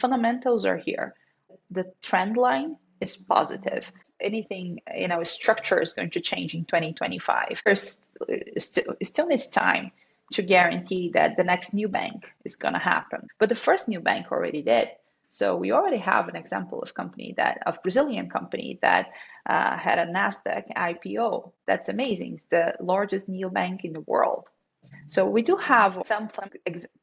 Fundamentals are here. The trend line is positive. Anything, structure is going to change in 2025. There's still needs time to guarantee that the next new bank is going to happen. But the first new bank already did. So we already have an example of Brazilian company that had a Nasdaq IPO. That's amazing. It's the largest neobank in the world. So we do have some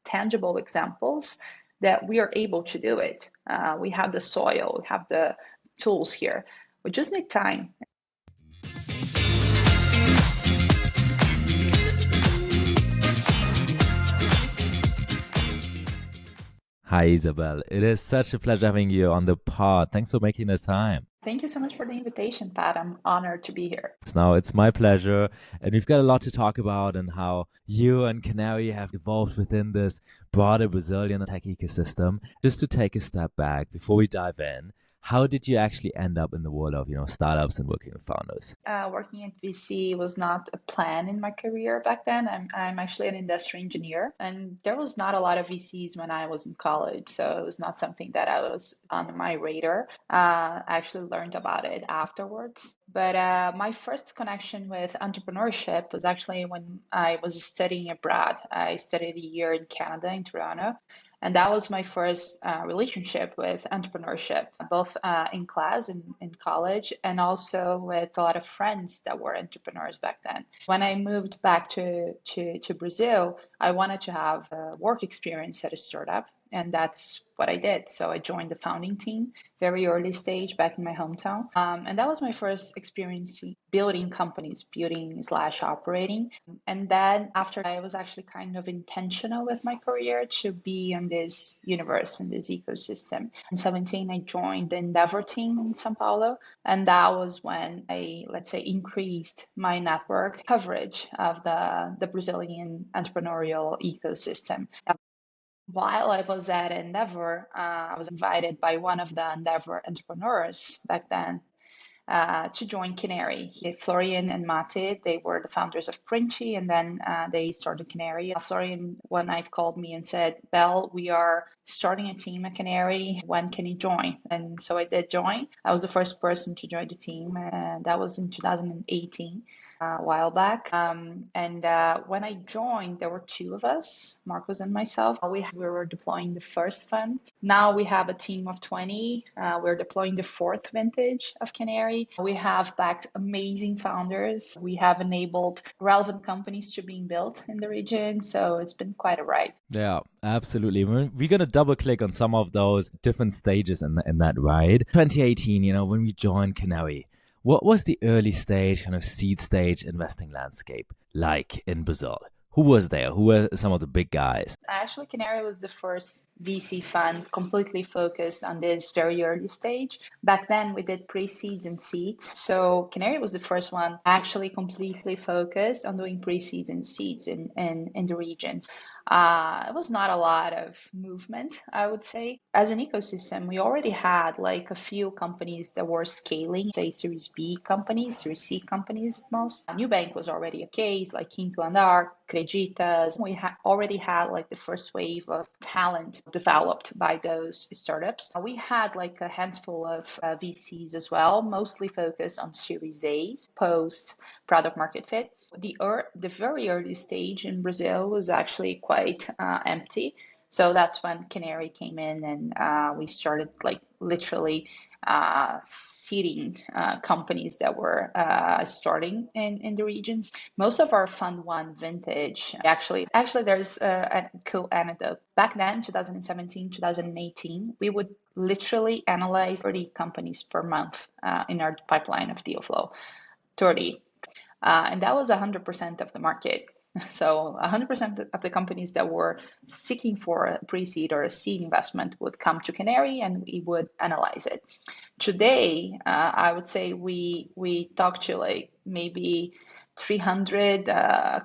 tangible examples that we are able to do it. We have the soil, we have the tools here. We just need time. Hi, Isabel. It is such a pleasure having you on the pod. Thanks for making the time. Thank you so much for the invitation, Pat. I'm honored to be here. Now, it's my pleasure. And we've got a lot to talk about and how you and Canary have evolved within this broader Brazilian tech ecosystem. Just to take a step back before we dive in, how did you actually end up in the world of, startups and working with founders? Working at VC was not a plan in my career back then. I'm actually an industrial engineer, and there was not a lot of VCs when I was in college, so it was not something that I was on my radar. I actually learned about it afterwards. But my first connection with entrepreneurship was actually when I was studying abroad. I studied a year in Canada, in Toronto. And that was my first relationship with entrepreneurship, both in class and in college, and also with a lot of friends that were entrepreneurs back then. When I moved back to Brazil, I wanted to have a work experience at a startup. And that's what I did. So I joined the founding team, very early stage back in my hometown. And that was my first experience building companies, building slash operating. And then after I was actually kind of intentional with my career to be in this universe, in this ecosystem. In 17, I joined the Endeavor team in Sao Paulo. And that was when I, let's say, increased my network coverage of the Brazilian entrepreneurial ecosystem. While I was at Endeavor, I was invited by one of the Endeavor entrepreneurs back then to join Canary. Florian and Mate, they were the founders of Printy, and then they started Canary. Florian one night called me and said, Belle, we are starting a team at Canary. When can you join? And so I did join. I was the first person to join the team, and that was in 2018. A while back. And when I joined, there were two of us, Marcos and myself. We were deploying the first fund. Now we have a team of 20. We're deploying the fourth vintage of Canary. We have backed amazing founders. We have enabled relevant companies to being built in the region. So it's been quite a ride. Yeah, absolutely. We're going to double click on some of those different stages in that ride. 2018, when we joined Canary, what was the early stage, kind of seed stage investing landscape like in Brazil? Who was there? Who were some of the big guys? Actually, Canary was the first VC fund completely focused on this very early stage. Back then, we did pre-seeds and seeds. So Canary was the first one actually completely focused on doing pre-seeds and seeds in the regions. It was not a lot of movement, I would say. As an ecosystem, we already had like a few companies that were scaling, say Series B companies, Series C companies at most. Nubank was already a case, like Quinto Andar, Creditas. We already had like the first wave of talent developed by those startups. We had like a handful of VCs as well, mostly focused on Series A's post product market fit. The very early stage in Brazil was actually quite empty. So that's when Canary came in and we started like literally seeding companies that were starting in the regions. Most of our Fund 1 vintage, actually there's a cool anecdote. Back then, 2017, 2018, we would literally analyze 30 companies per month in our pipeline of deal flow. 30. And that was 100% of the market. So 100% of the companies that were seeking for a pre-seed or a seed investment would come to Canary and we would analyze it. Today, I would say we talk to like maybe 300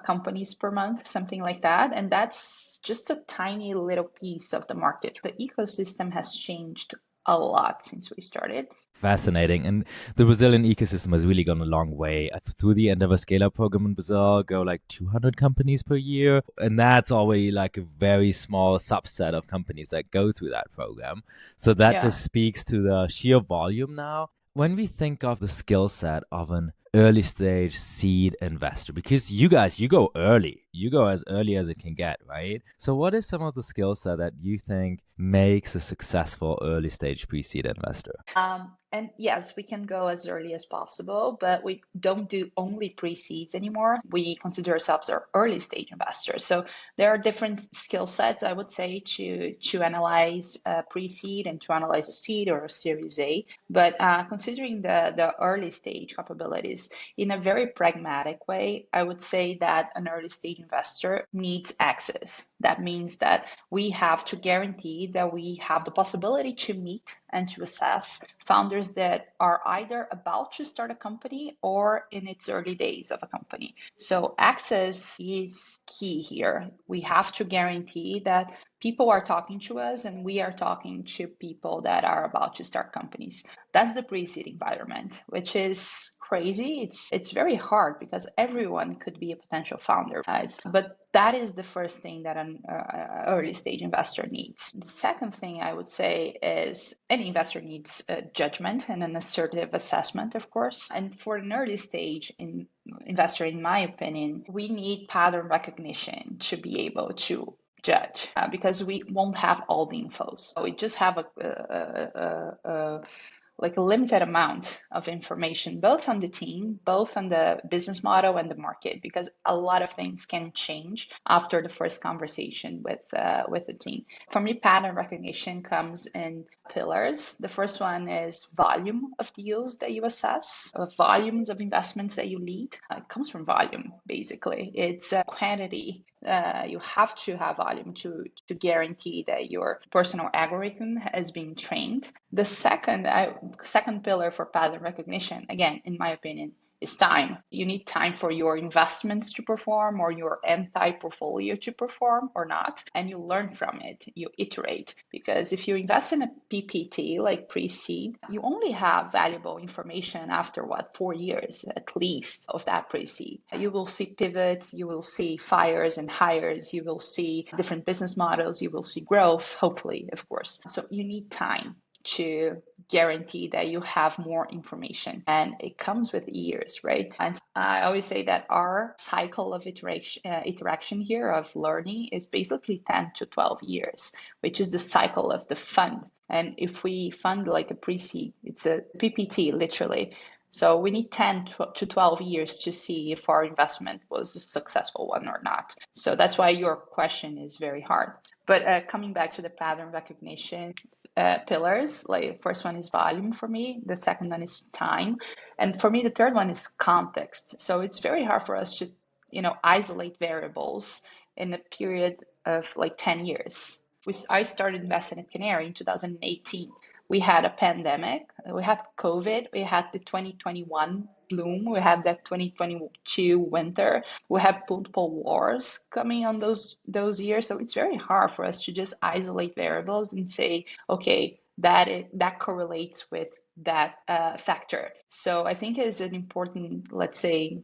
companies per month, something like that. And that's just a tiny little piece of the market. The ecosystem has changed a lot since we started. Fascinating. And the Brazilian ecosystem has really gone a long way. Through the Endeavor Scale Up program in Brazil, go like 200 companies per year. And that's already like a very small subset of companies that go through that program. So that Yeah. just speaks to the sheer volume now. When we think of the skill set of an early stage seed investor, because you guys, you go early, you go as early as it can get, right? So what is some of the skill set that you think makes a successful early stage pre-seed investor? And yes, we can go as early as possible, but we don't do only pre-seeds anymore. We consider ourselves our early stage investors. So there are different skill sets, I would say, to analyze pre-seed and to analyze a seed or a Series A. But considering the early stage capabilities in a very pragmatic way, I would say that an early stage investor needs access. That means that we have to guarantee that we have the possibility to meet and to assess founders that are either about to start a company or in its early days of a company. So access is key here. We have to guarantee that people are talking to us and we are talking to people that are about to start companies. That's the pre-seed environment, which is crazy. It's very hard because everyone could be a potential founder. But that is the first thing that an early stage investor needs. The second thing I would say is any investor needs judgment and an assertive assessment, of course. And for an early stage investor, in my opinion, we need pattern recognition to be able to judge because we won't have all the info. So we just have like a limited amount of information, both on the team, both on the business model and the market, because a lot of things can change after the first conversation with the team. For me, pattern recognition comes in pillars. The first one is volume of deals that you assess, volumes of investments that you lead. It comes from volume, basically. It's quantity. You have to have volume to guarantee that your personal algorithm has been trained. The second pillar for pattern recognition, again, in my opinion, is time. You need time for your investments to perform or your entire portfolio to perform or not. And you learn from it, you iterate. Because if you invest in a PPT, like pre-seed, you only have valuable information after 4 years at least of that pre-seed. You will see pivots, you will see fires and hires, you will see different business models, you will see growth, hopefully, of course. So you need time to guarantee that you have more information, and it comes with years, right? And I always say that our cycle of iteration here of learning is basically 10 to 12 years, which is the cycle of the fund. And if we fund like a pre-seed, it's a PPT literally. So we need 10 to 12 years to see if our investment was a successful one or not. So that's why your question is very hard. But coming back to the pattern recognition pillars, like first one is volume for me, the second one is time, and for me the third one is context. So it's very hard for us to, isolate variables in a period of like 10 years. I started investing in Canary in 2018. We had a pandemic, we had COVID, we had the 2021 bloom, we had that 2022 winter, we have multiple wars coming on those years. So it's very hard for us to just isolate variables and say, okay, that correlates with that factor. So I think it is an important, let's say,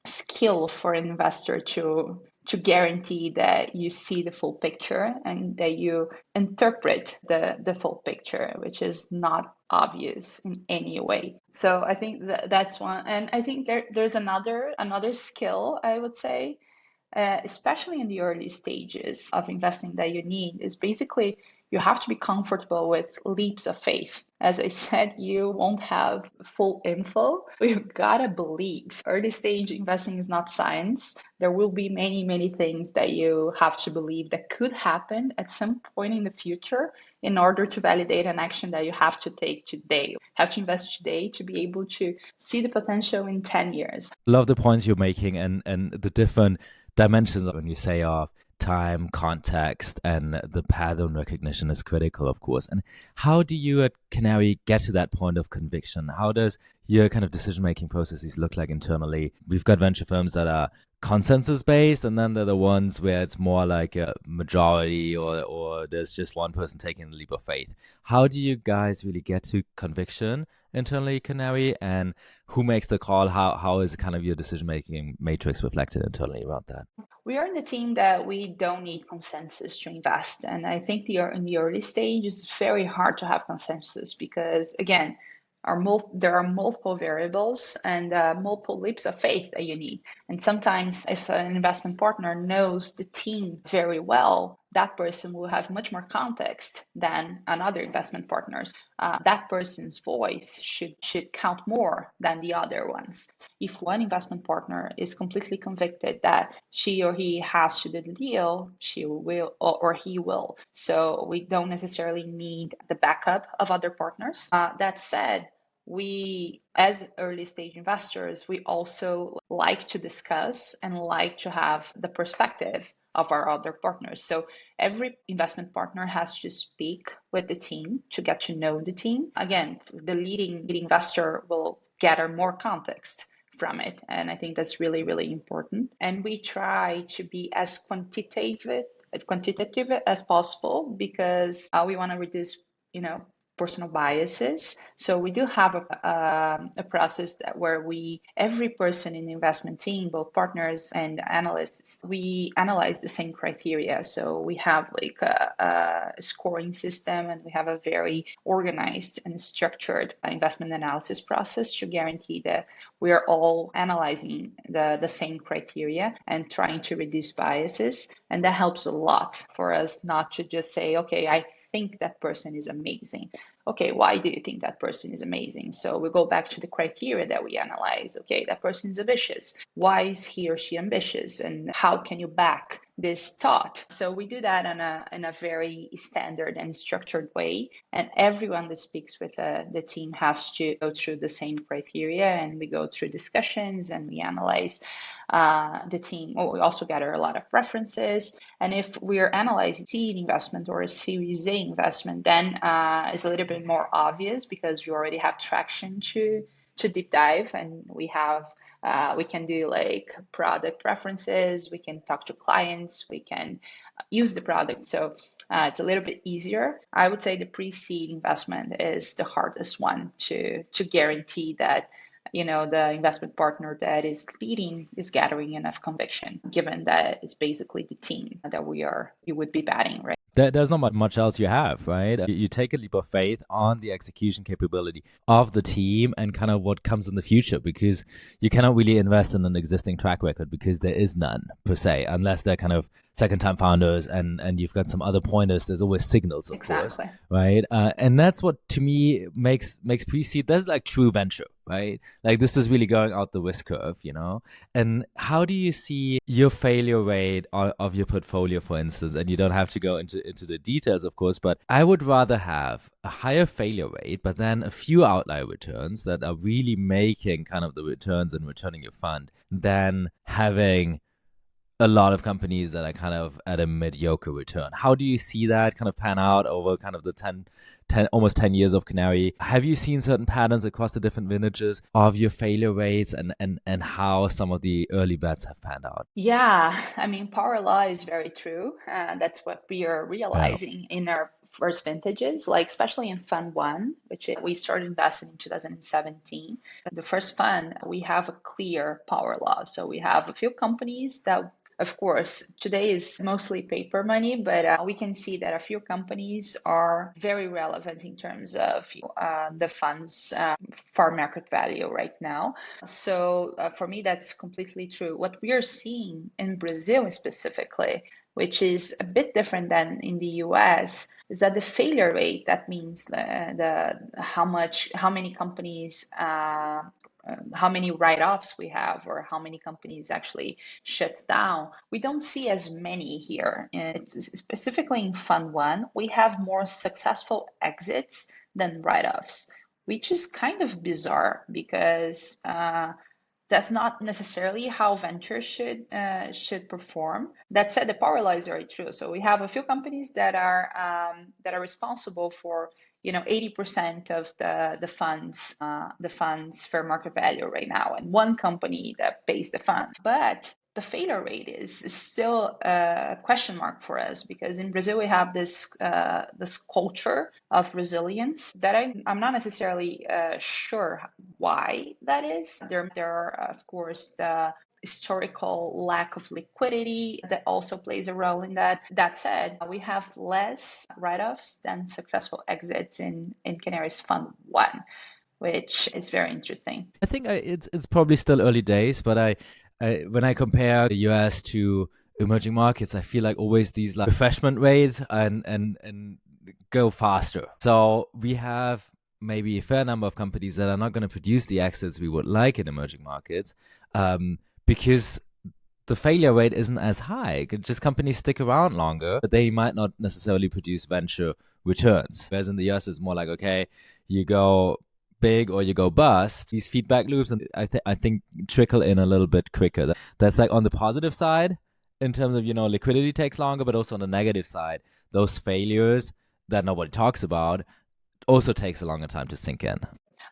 skill for an investor to guarantee that you see the full picture and that you interpret the full picture, which is not obvious in any way. So I think that's one. And I think there's another skill, I would say, especially in the early stages of investing, that you need is basically you have to be comfortable with leaps of faith. As I said, you won't have full info. You gotta believe. Early stage investing is not science. There will be many, many things that you have to believe that could happen at some point in the future in order to validate an action that you have to take today. You have to invest today to be able to see the potential in 10 years. Love the points you're making and the different dimensions when you say of time, context, and the pattern recognition is critical, of course. And how do you at Canary get to that point of conviction? How does your kind of decision-making processes look like internally? We've got venture firms that are consensus based, and then there are the ones where it's more like a majority, or there's just one person taking the leap of faith. How do you guys really get to conviction internally, Canary, and who makes the call? How is kind of your decision making matrix reflected internally around that? We are in the team that we don't need consensus to invest. And I think in the early stage, it's very hard to have consensus because, again, there are multiple variables and multiple leaps of faith that you need. And sometimes, if an investment partner knows the team very well, that person will have much more context than another investment partners. That person's voice should count more than the other ones. If one investment partner is completely convicted that she or he has to do the deal, she will or he will. So we don't necessarily need the backup of other partners. That said, we, as early stage investors, we also like to discuss and like to have the perspective of our other partners. So every investment partner has to speak with the team to get to know the team. Again, the leading investor will gather more context from it. And I think that's really, really important. And we try to be as quantitative as possible because we want to reduce, personal biases. So we do have a process where every person in the investment team, both partners and analysts, we analyze the same criteria. So we have like a scoring system, and we have a very organized and structured investment analysis process to guarantee that we are all analyzing the same criteria and trying to reduce biases. And that helps a lot for us not to just say, okay, I think that person is amazing. Okay, why do you think that person is amazing? So we go back to the criteria that we analyze. Okay, that person is ambitious. Why is he or she ambitious? And how can you back this thought? So we do that in a very standard and structured way. And everyone that speaks with the team has to go through the same criteria. And we go through discussions and we analyze the team. Well, we also gather a lot of references. And if we're analyzing seed investment or a Series A investment, then it's a little bit more obvious because we already have traction to deep dive, and we can do like product references, we can talk to clients, we can use the product. So it's a little bit easier. I would say the pre-seed investment is the hardest one to guarantee that the investment partner that is leading is gathering enough conviction, given that it's basically the team that you would be batting, right? There's not much else you have, right? You take a leap of faith on the execution capability of the team and kind of what comes in the future, because you cannot really invest in an existing track record because there is none per se, unless they're kind of second time founders and you've got some other pointers. There's always signals, of course, Exactly. right? And that's what to me makes pre-seed. That's like true venture, right? Like this is really going out the risk curve, And how do you see your failure rate of your portfolio, for instance? And you don't have to go into the details, of course, but I would rather have a higher failure rate, but then a few outlier returns that are really making kind of the returns and returning your fund than having a lot of companies that are kind of at a mediocre return. How do you see that kind of pan out over kind of the 10 almost 10 years of Canary? Have you seen certain patterns across the different vintages of your failure rates and how some of the early bets have panned out? Yeah, I mean, power law is very true. That's what we are Yeah. realizing in our first vintages, like especially in Fund One, which we started investing in 2017. The first fund, we have a clear power law. So we have a few companies that, of course, today is mostly paper money, but we can see that a few companies are very relevant in terms of the fund's fair market value right now. So for me, that's completely true. What we are seeing in Brazil specifically, which is a bit different than in the US, is that the failure rate, that means how many companies, how many write-offs we have, or how many companies actually shuts down. We don't see as many here. It's specifically in Fund One, we have more successful exits than write-offs, which is kind of bizarre because that's not necessarily how ventures should perform. That said, the power law is very true. So we have a few companies that are responsible for 80% of the fund's fair market value right now, and one company that pays the fund. But the failure rate is still a question mark for us because in Brazil we have this culture of resilience that I'm not necessarily sure why that is. There are of course the historical lack of liquidity that also plays a role in that. That said, we have less write-offs than successful exits in Canary's Fund 1, which is very interesting. I think it's probably still early days, but I when I compare the US to emerging markets, I feel like always these like refreshment rates and go faster. So we have maybe a fair number of companies that are not going to produce the exits we would like in emerging markets, because the failure rate isn't as high. Just companies stick around longer, but they might not necessarily produce venture returns. Whereas in the US, it's more like, okay, you go big or you go bust. These feedback loops, and I think trickle in a little bit quicker. That's like on the positive side in terms of liquidity takes longer, but also on the negative side, those failures that nobody talks about also takes a longer time to sink in.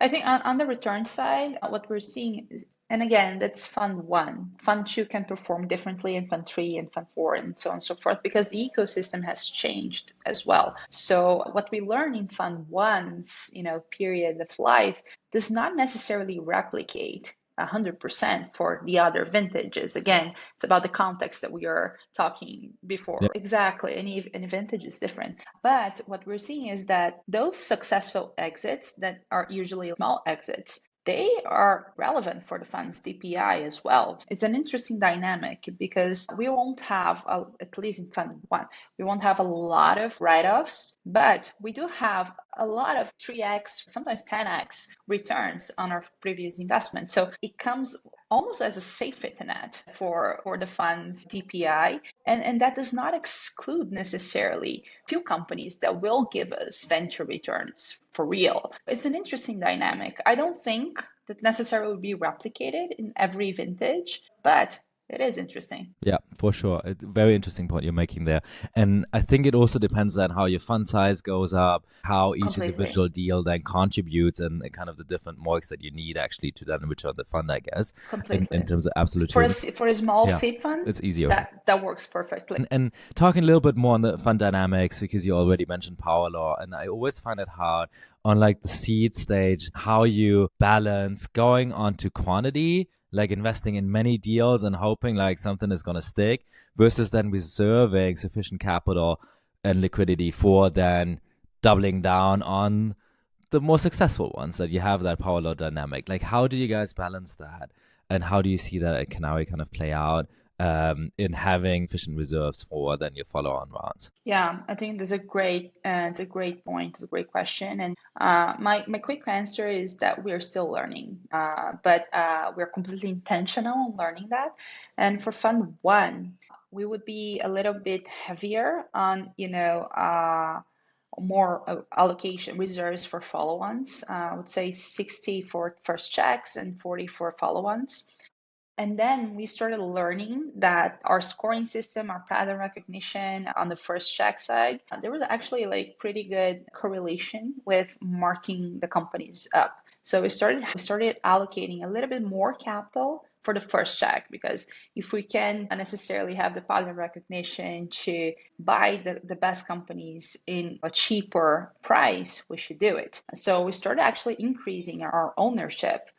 I think on the return side, what we're seeing is, and again, that's Fund 1. Fund 2 can perform differently in Fund 3 and Fund 4 and so on and so forth because the ecosystem has changed as well. So what we learn in Fund 1's, period of life does not necessarily replicate 100% for the other vintages. Again, it's about the context that we are talking before. Yeah. Exactly. Any vintage is different. But what we're seeing is that those successful exits that are usually small exits, they are relevant for the fund's DPI as well. It's an interesting dynamic because we won't have, at least in Fund 1, we won't have a lot of write-offs, but we do have a lot of 3x, sometimes 10x returns on our previous investment. So it comes almost as a safety net for the fund's DPI. And that does not exclude necessarily few companies that will give us venture returns for real. It's an interesting dynamic. I don't think that necessarily will be replicated in every vintage, but it is interesting. Yeah, for sure. It's a very interesting point you're making there. And I think it also depends on how your fund size goes up, how each Completely. individual deal then contributes, and kind of the different marks that you need actually to then return the fund, I guess, in Completely. terms of absolute For a, terms. for a small Yeah, seed fund, it's easier. that works perfectly. And talking a little bit more on the fund dynamics, because you already mentioned power law, and I always find it hard on like the seed stage, how you balance going on to quantity, like investing in many deals and hoping like something is going to stick, versus then reserving sufficient capital and liquidity for then doubling down on the more successful ones that you have that power law dynamic. Like, how do you guys balance that? And how do you see that at Canary kind of play out in having efficient reserves for then your follow-on rounds? Yeah, I think that's it's a great point. It's a great question. And my quick answer is that we are still learning, but we're completely intentional on learning that. And for Fund 1, we would be a little bit heavier on, more allocation reserves for follow-ons. I would say 60 for first checks and 40 for follow-ons. And then we started learning that our scoring system, our pattern recognition on the first check side, there was actually like pretty good correlation with marking the companies up. So we started allocating a little bit more capital for the first check because if we can necessarily have the pattern recognition to buy the best companies in a cheaper price, we should do it. So we started actually increasing our ownership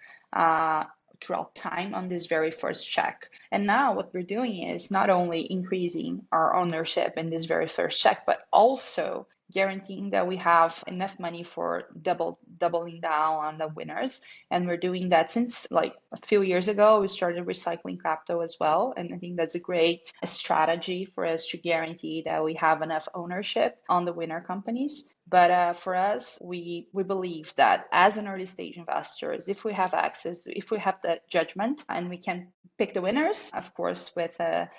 throughout time on this very first check. And now what we're doing is not only increasing our ownership in this very first check, but also guaranteeing that we have enough money for doubling down on the winners. And we're doing that since like a few years ago. We started recycling capital as well. And I think that's a great strategy for us to guarantee that we have enough ownership on the winner companies. But for us, we believe that as an early stage investors, if we have access, if we have the judgment and we can pick the winners, of course, with that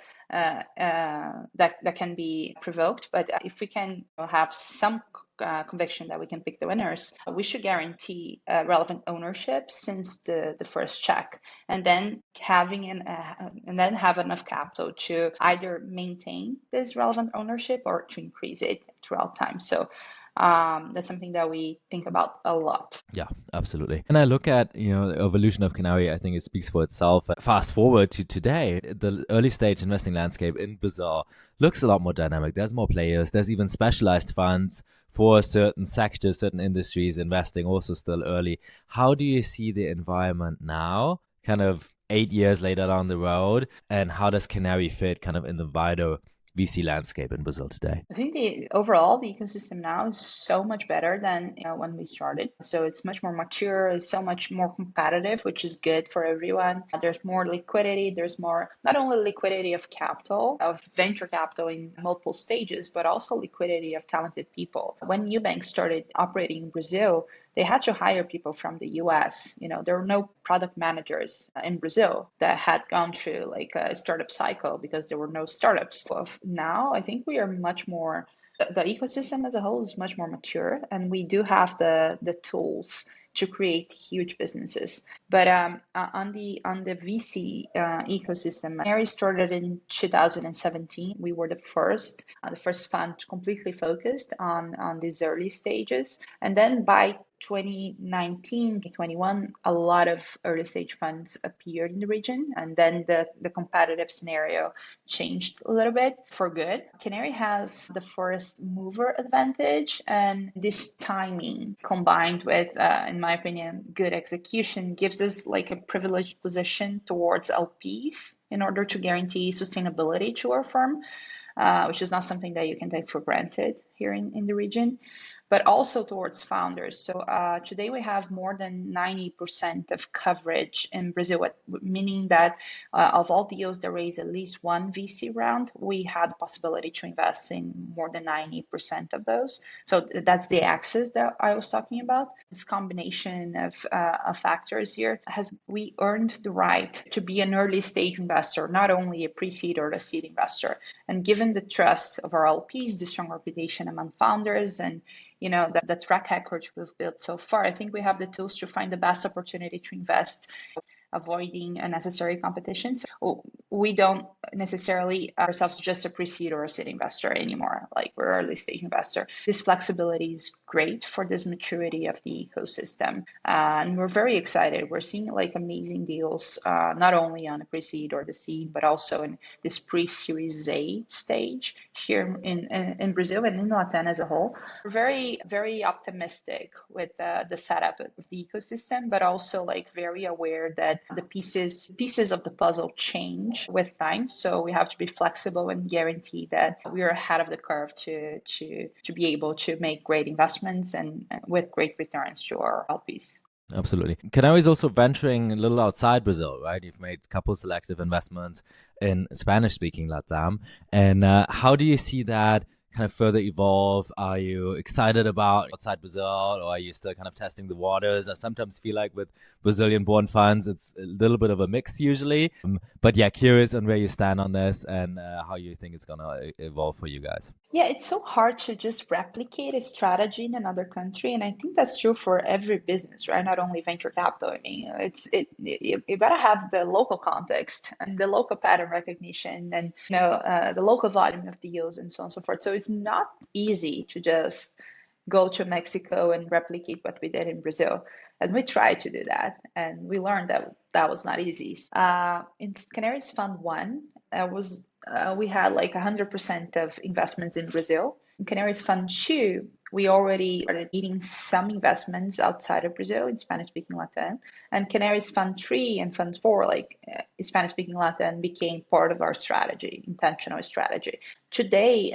can be provoked. But if we can have some conviction that we can pick the winners, we should guarantee relevant ownership since the first check, and then and then have enough capital to either maintain this relevant ownership or to increase it throughout time. So That's something that we think about a lot. Yeah, absolutely. And I look at, the evolution of Canary, I think it speaks for itself. Fast forward to today, the early stage investing landscape in Brazil looks a lot more dynamic. There's more players. There's even specialized funds for certain sectors, certain industries investing also still early. How do you see the environment now, kind of 8 years later down the road? And how does Canary fit kind of in the wider VC landscape in Brazil today? I think the ecosystem now is so much better than when we started. So it's much more mature, it's so much more competitive, which is good for everyone. There's more liquidity, there's more not only liquidity of capital, of venture capital in multiple stages, but also liquidity of talented people. When Nubank started operating in Brazil, they had to hire people from the US. There were no product managers in Brazil that had gone through like a startup cycle because there were no startups. Now, I think we are much more, the ecosystem as a whole is much more mature, and we do have the tools to create huge businesses. But on the VC ecosystem, Canary started in 2017. We were the first fund completely focused on these early stages, and then by 2019, 2021, a lot of early stage funds appeared in the region, and then the competitive scenario changed a little bit for good. Canary has the first mover advantage, and this timing combined with, in my opinion, good execution gives us like a privileged position towards LPs in order to guarantee sustainability to our firm, which is not something that you can take for granted here in the region, but also towards founders. So today we have more than 90% of coverage in Brazil, meaning that of all deals that raise at least one VC round, we had the possibility to invest in more than 90% of those. So that's the access that I was talking about. This combination of factors here we earned the right to be an early stage investor, not only a pre-seed or a seed investor. And given the trust of our LPs, the strong reputation among founders, and the track record we've built so far, I think we have the tools to find the best opportunity to invest, avoiding unnecessary competition. So we don't necessarily ourselves just a pre-seed or a seed investor anymore. Like we're early stage investor. This flexibility is great for this maturity of the ecosystem, and we're very excited. We're seeing like amazing deals, not only on the pre-seed or the seed, but also in this pre-series A stage here in Brazil and in Latin as a whole. We're very, very optimistic with the setup of the ecosystem, but also like very aware that the pieces of the puzzle change with time. So we have to be flexible and guarantee that we are ahead of the curve to be able to make great investments and with great returns to our LPs. Absolutely. Canary is also venturing a little outside Brazil, right? You've made a couple selective investments in Spanish-speaking LATAM. And how do you see that kind of further evolve? Are you excited about outside Brazil, or are you still kind of testing the waters? I sometimes feel like with Brazilian-born funds, it's a little bit of a mix usually. But yeah, curious on where you stand on this and how you think it's going to evolve for you guys. Yeah, it's so hard to just replicate a strategy in another country, and I think that's true for every business, right? Not only venture capital. I mean, you gotta have the local context and the local pattern recognition, and the local volume of deals and so on and so forth. So it's not easy to just go to Mexico and replicate what we did in Brazil. And we tried to do that, and we learned that that was not easy. In Canary's Fund One, we had like 100% of investments in Brazil. In Canary's Fund 2, we already started eating some investments outside of Brazil in Spanish-speaking Latin. And Canary's Fund 3 and Fund 4, like Spanish-speaking Latin, became part of our strategy, intentional strategy. Today,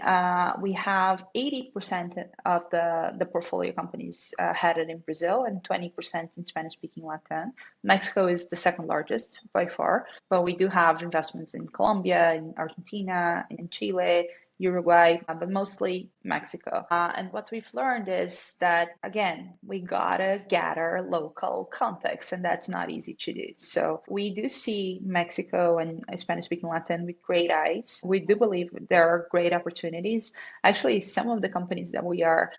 we have 80% of the portfolio companies headed in Brazil and 20% in Spanish-speaking Latin. Mexico is the second largest by far, but we do have investments in Colombia, in Argentina, in Chile, Uruguay, but mostly Mexico. And what we've learned is that, again, we gotta gather local context, and that's not easy to do. So we do see Mexico and Spanish-speaking Latin with great eyes. We do believe there are great opportunities. Actually, some of the companies that we are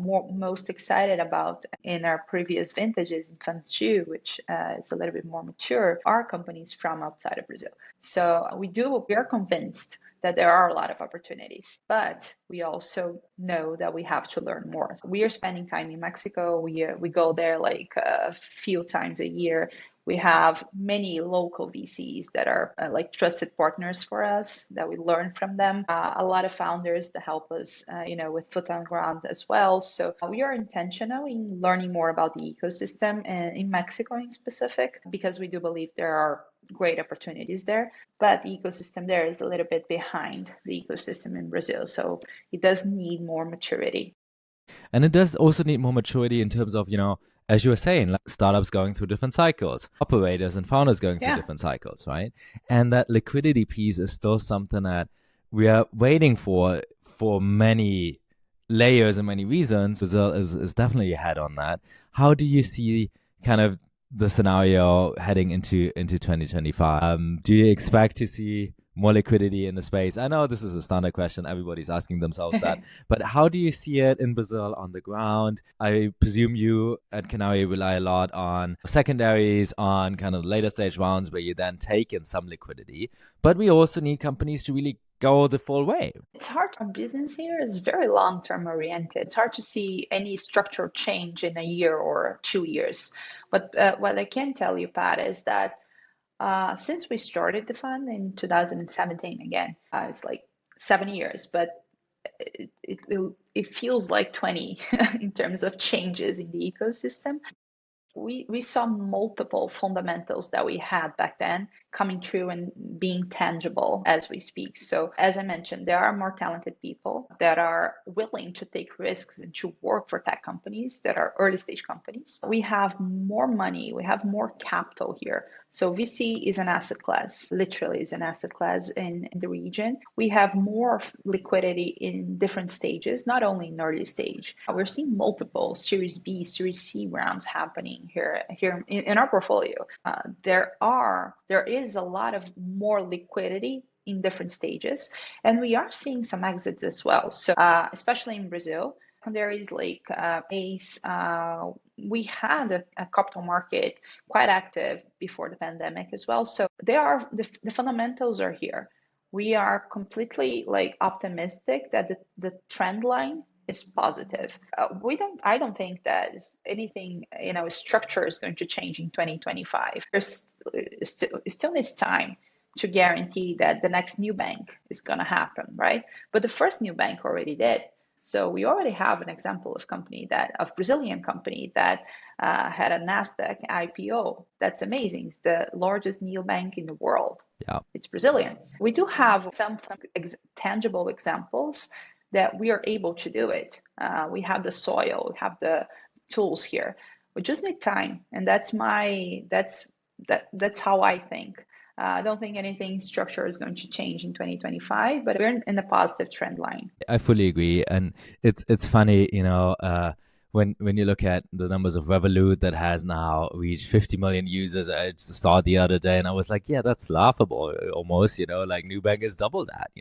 most excited about in our previous vintages in Fund 2, which is a little bit more mature, are companies from outside of Brazil. So we are convinced that there are a lot of opportunities, but we also know that we have to learn more. We are spending time in Mexico. We go there like a few times a year. We have many local VCs that are like trusted partners for us that we learn from them. A lot of founders that help us, with foot on ground as well. So we are intentional in learning more about the ecosystem and in Mexico in specific, because we do believe there are great opportunities there, but the ecosystem there is a little bit behind the ecosystem in Brazil. So it does need more maturity. And it does also need more maturity in terms of, as you were saying, like startups going through different cycles, operators and founders going through Yeah. different cycles, right? And that liquidity piece is still something that we are waiting for many layers and many reasons. Brazil is definitely ahead on that. How do you see kind of the scenario heading into 2025? Do you expect to see more liquidity in the space? I know this is a standard question. Everybody's asking themselves that. But how do you see it in Brazil on the ground? I presume you at Canary rely a lot on secondaries, on kind of later stage rounds where you then take in some liquidity. But we also need companies to really go the full way. It's hard. Our business here is very long-term oriented. It's hard to see any structural change in a year or 2 years. But what I can tell you, Pat, is that since we started the fund in 2017, again, it's like 7 years, but it feels like 20 in terms of changes in the ecosystem. We saw multiple fundamentals that we had back then coming true and being tangible as we speak. So, as I mentioned, there are more talented people that are willing to take risks and to work for tech companies that are early stage companies. We have more money, we have more capital here. So, VC is an asset class, literally, is an asset class in the region. We have more liquidity in different stages, not only in early stage. We're seeing multiple Series B, Series C rounds happening here in our portfolio. There is a lot of more liquidity in different stages, and we are seeing some exits as well. So especially in Brazil, there is like ACE. We had a capital market quite active before the pandemic as well. So the fundamentals are here. We are completely like optimistic that the trend line is positive. I don't think that anything, structure is going to change in 2025. There's still needs time to guarantee that the next new bank is going to happen, right? But the first new bank already did. So we already have an example of Brazilian company that had a Nasdaq IPO. That's amazing. It's the largest neobank in the world. Yeah. It's Brazilian. We do have some tangible examples that we are able to do it. We have the soil, we have the tools here. We just need time, and that's how I think. I don't think anything structure is going to change in 2025, but we're in a positive trend line. I fully agree, and it's funny, when you look at the numbers of Revolut that has now reached 50 million users. I just saw it the other day, and I was like, yeah, that's laughable, almost. Like Nubank is double that.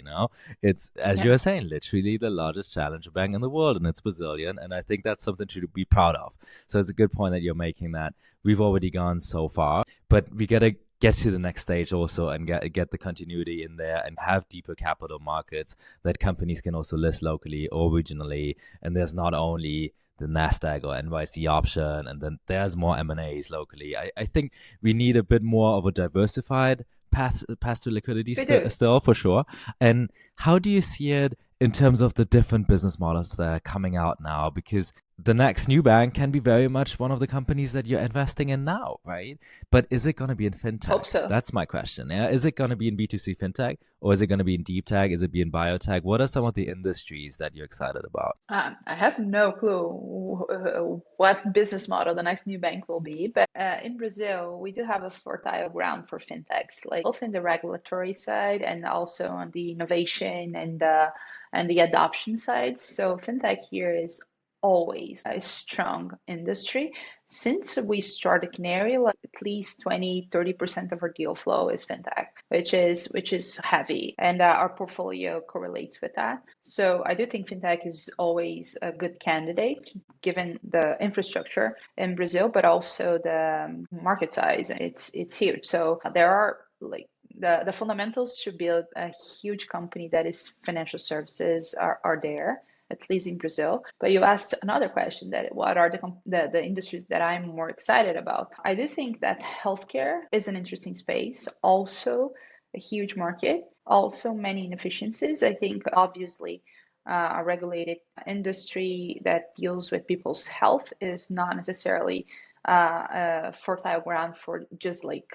It's, as Yeah. you were saying, literally the largest challenger bank in the world, and it's Brazilian, and I think that's something to be proud of. So it's a good point that you're making, that we've already gone so far, but we gotta get to the next stage also and get the continuity in there and have deeper capital markets that companies can also list locally or regionally. And there's not only the Nasdaq or NYC option, and then there's more M&As locally. I think we need a bit more of a diversified path to liquidity still, for sure. And how do you see it in terms of the different business models that are coming out now? Because the next new bank can be very much one of the companies that you're investing in now, right? But is it going to be in fintech? Hope so. That's my question. Yeah, is it going to be in B2C fintech, or is it going to be in deep tech? Is it be in biotech? What are some of the industries that you're excited about? I have no clue what business model the next new bank will be, but in Brazil, we do have a fertile ground for fintechs, like both in the regulatory side and also on the innovation and the adoption side. So fintech here is always a strong industry. Since we started Canary, like at least 20-30% of our deal flow is fintech, which is heavy, and our portfolio correlates with that. So I do think fintech is always a good candidate given the infrastructure in Brazil, but also the market size. It's huge. So there are like The fundamentals to build a huge company that is financial services are there, at least in Brazil. But you asked another question, that what are the industries that I'm more excited about? I do think that healthcare is an interesting space, also a huge market, also many inefficiencies. I think obviously a regulated industry that deals with people's health is not necessarily fertile ground for just like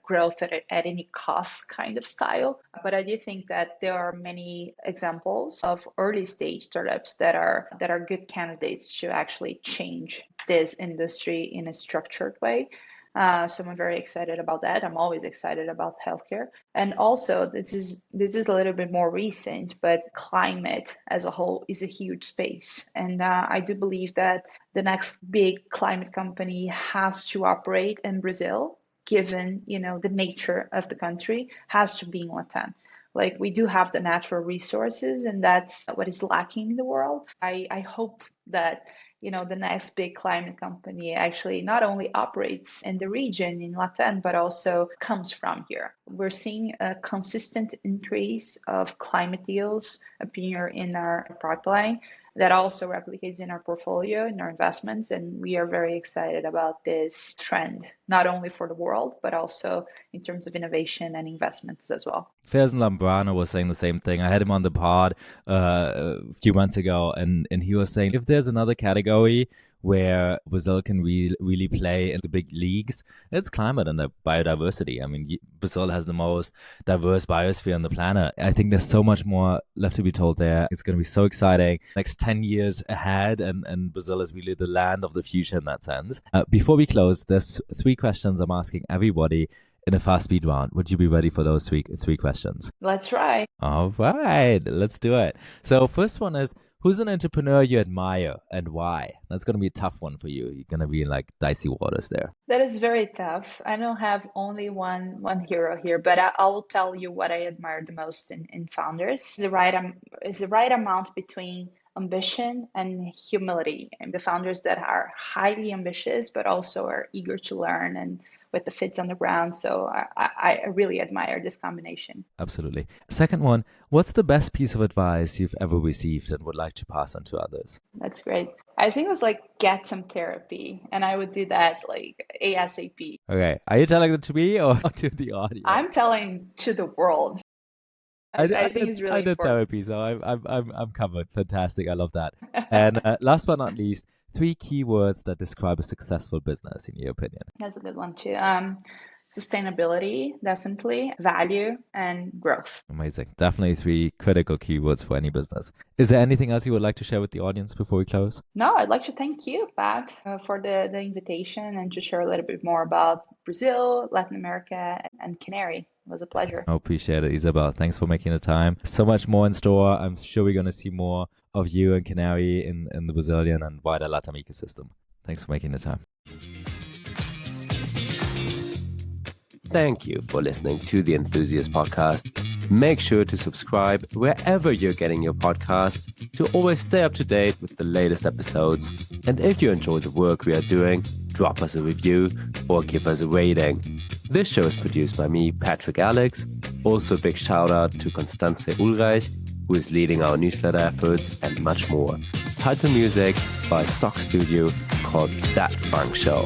growth at any cost kind of style. But I do think that there are many examples of early stage startups that are good candidates to actually change this industry in a structured way. So I'm very excited about that. I'm always excited about healthcare. And also, this is a little bit more recent, but climate as a whole is a huge space. And I do believe that the next big climate company has to operate in Brazil, given, the nature of the country, has to be in Latin. Like, we do have the natural resources, and that's what is lacking in the world. I hope that the next big climate company actually not only operates in the region in Latin, but also comes from here. We're seeing a consistent increase of climate deals appear in our pipeline that also replicates in our portfolio, in our investments. And we are very excited about this trend, not only for the world, but also in terms of innovation and investments as well. Fairs Lambrano was saying the same thing. I had him on the pod a few months ago, and he was saying if there's another category where Brazil can really play in the big leagues, it's climate and biodiversity. I mean, Brazil has the most diverse biosphere on the planet. I think there's so much more left to be told there. It's going to be so exciting. Next 10 years ahead, and Brazil is really the land of the future in that sense. Before we close, there's 3 questions I'm asking everybody in a fast speed round. Would you be ready for those three questions? Let's try. All right, let's do it. So first one is, who's an entrepreneur you admire and why? That's going to be a tough one for you. You're going to be in like dicey waters there. That is very tough. I don't have only one hero here, but I'll tell you what I admire the most in founders. Is the right amount between ambition and humility. And the founders that are highly ambitious, but also are eager to learn and with the fits on the ground. So I really admire this combination. Absolutely. Second one, what's the best piece of advice you've ever received and would like to pass on to others? That's great. I think it was like, get some therapy. And I would do that like ASAP. Okay. Are you telling it to me or to the audience? I'm telling to the world. I think it's really important. I did therapy, so I'm covered. Fantastic. I love that. And last but not least, 3 keywords that describe a successful business, in your opinion. That's a good one too. Sustainability, definitely, value, and growth. Amazing. Definitely 3 critical keywords for any business. Is there anything else you would like to share with the audience before we close? No, I'd like to thank you, Pat, for the invitation and to share a little bit more about Brazil, Latin America, and Canary. It was a pleasure. I appreciate it, Izabel. Thanks for making the time. So much more in store. I'm sure we're going to see more of you and Canary in the Brazilian and wider LATAM ecosystem. Thanks for making the time. Thank you for listening to the Enthusiast Podcast. Make sure to subscribe wherever you're getting your podcasts to always stay up to date with the latest episodes. And if you enjoy the work we are doing, drop us a review or give us a rating. This show is produced by me, Patrick Alex. Also, a big shout out to Constance Ulreich, who is leading our newsletter efforts, and much more. Title music by Stock Studio called That Funk Show.